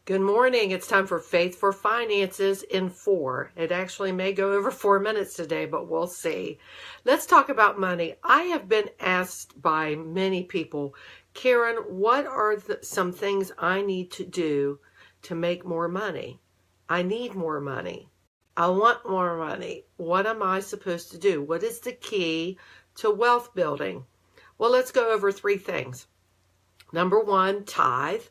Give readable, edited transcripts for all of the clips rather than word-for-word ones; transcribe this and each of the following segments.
Good morning. It's time for Faith for Finances in 4. It actually may go over 4 minutes today, but we'll see. Let's talk about money. I have been asked by many people, Karen, what are some things I need to do to make more money? I need more money. I want more money. What am I supposed to do? What is the key to wealth building? Well, let's go over 3 things. Number 1, tithe.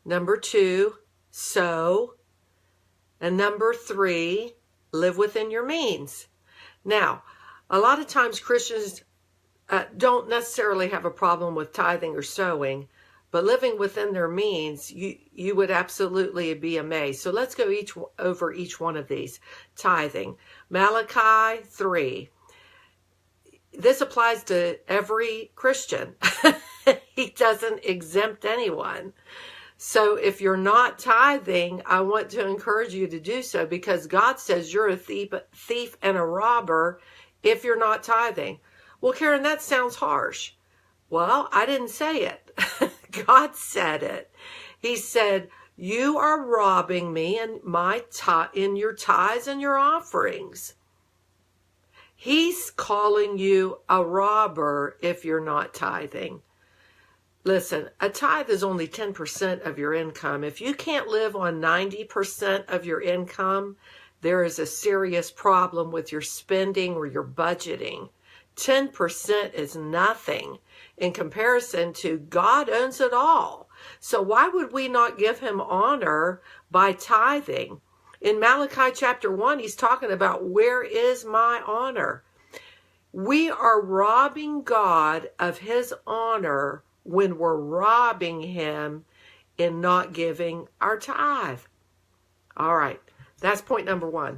Number 2, sow. And number 3, live within your means. Now, a lot of times Christians don't necessarily have a problem with tithing or sowing, but living within their means, you would absolutely be amazed. So let's go over each one of these. Tithing. Malachi 3. This applies to every Christian. He doesn't exempt anyone. So if you're not tithing, I want to encourage you to do so, because God says you're a thief and a robber if you're not tithing. Well, Karen, that sounds harsh. Well, I didn't say it. God said it. He said, you are robbing me in your tithes and your offerings. He's calling you a robber if you're not tithing. Listen, a tithe is only 10% of your income. If you can't live on 90% of your income, there is a serious problem with your spending or your budgeting. 10% is nothing in comparison to God owns it all. So why would we not give him honor by tithing? In Malachi chapter 1, he's talking about, where is my honor? We are robbing God of his honor when we're robbing him in not giving our tithe. All right, that's point number 1.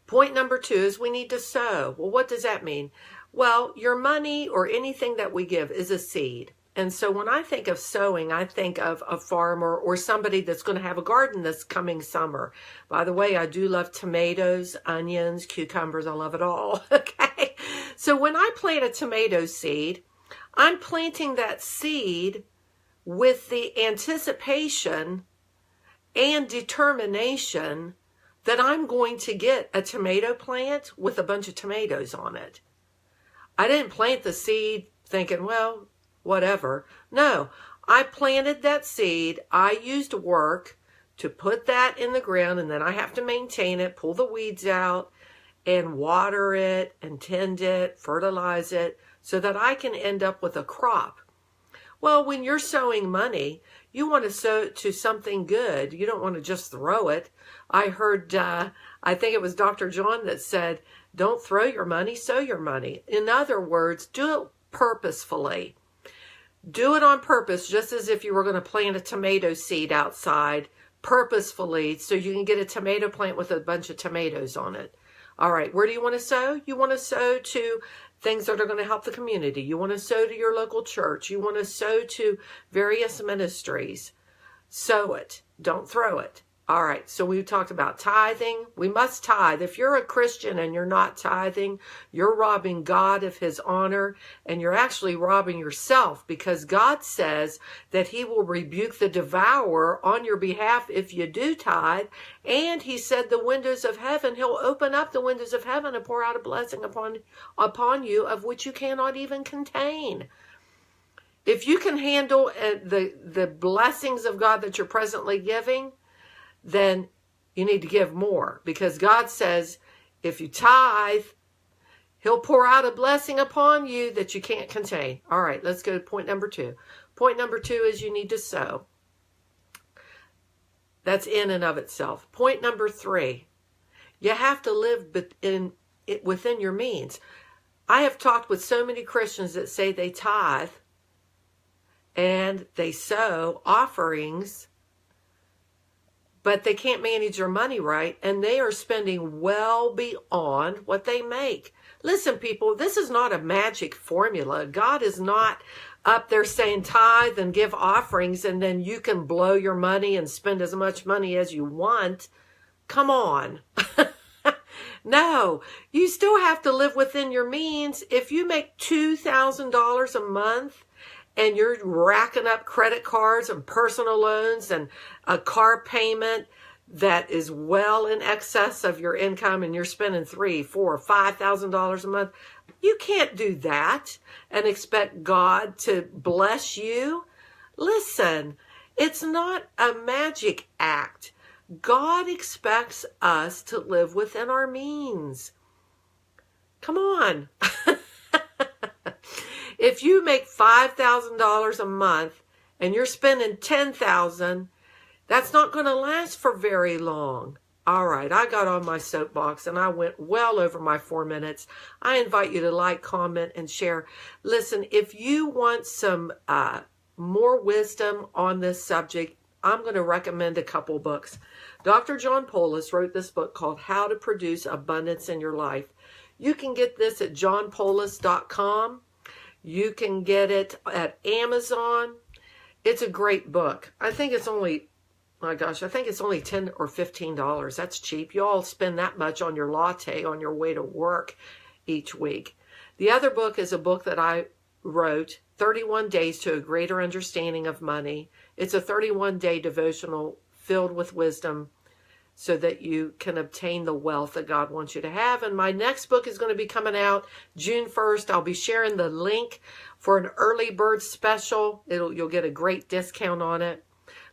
Point number 2 is we need to sow. Well, what does that mean? Well, your money or anything that we give is a seed. And so when I think of sowing, I think of a farmer or somebody that's going to have a garden this coming summer. By the way, I do love tomatoes, onions, cucumbers. I love it all. Okay. So when I plant a tomato seed, I'm planting that seed with the anticipation and determination that I'm going to get a tomato plant with a bunch of tomatoes on it. I didn't plant the seed thinking, well, whatever. No, I planted that seed. I used work to put that in the ground, and then I have to maintain it, pull the weeds out, and water it, and tend it, fertilize it, so that I can end up with a crop. Well, when you're sowing money, you want to sow to something good. You don't want to just throw it. I heard, I think it was Dr. John that said, don't throw your money, sow your money. In other words, do it purposefully. Do it on purpose, just as if you were going to plant a tomato seed outside purposefully, so you can get a tomato plant with a bunch of tomatoes on it. All right, where do you want to sow? You want to sow to things that are going to help the community. You want to sow to your local church. You want to sow to various ministries. Sow it. Don't throw it. All right, so we've talked about tithing. We must tithe. If you're a Christian and you're not tithing, you're robbing God of his honor, and you're actually robbing yourself, because God says that he will rebuke the devourer on your behalf if you do tithe. And he said the windows of heaven, he'll open up the windows of heaven and pour out a blessing upon you of which you cannot even contain. If you can handle the blessings of God that you're presently giving, then you need to give more, because God says if you tithe, he'll pour out a blessing upon you that you can't contain. All right, let's go to point number 2. Point number 2 is you need to sow. That's in and of itself. Point number 3, you have to live within your means. I have talked with so many Christians that say they tithe and they sow offerings, but they can't manage their money right, and they are spending well beyond what they make. Listen, people, this is not a magic formula. God is not up there saying tithe and give offerings, and then you can blow your money and spend as much money as you want. Come on. No, you still have to live within your means. If you make $2,000 a month and you're racking up credit cards and personal loans and a car payment that is well in excess of your income, and you're spending $3,000, $4,000, $5,000 a month, you can't do that and expect God to bless you. Listen, it's not a magic act. God expects us to live within our means. Come on. If you make $5,000 a month and you're spending $10,000, that's not going to last for very long. All right, I got on my soapbox and I went well over my 4 minutes. I invite you to like, comment, and share. Listen, if you want some more wisdom on this subject, I'm going to recommend a couple books. Dr. John Poulos wrote this book called How to Produce Abundance in Your Life. You can get this at johnpoulos.com. You can get it at Amazon. It's a great book. I think it's only, my gosh, I think it's only $10 or $15. That's cheap. You all spend that much on your latte on your way to work each week. The other book is a book that I wrote, 31 Days to a Greater Understanding of Money. It's a 31-day devotional filled with wisdom so that you can obtain the wealth that God wants you to have. And my next book is going to be coming out June 1st. I'll be sharing the link for an early bird special. You'll get a great discount on it.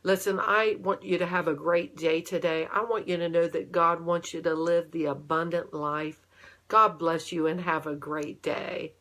Listen, I want you to have a great day today. I want you to know that God wants you to live the abundant life. God bless you and have a great day.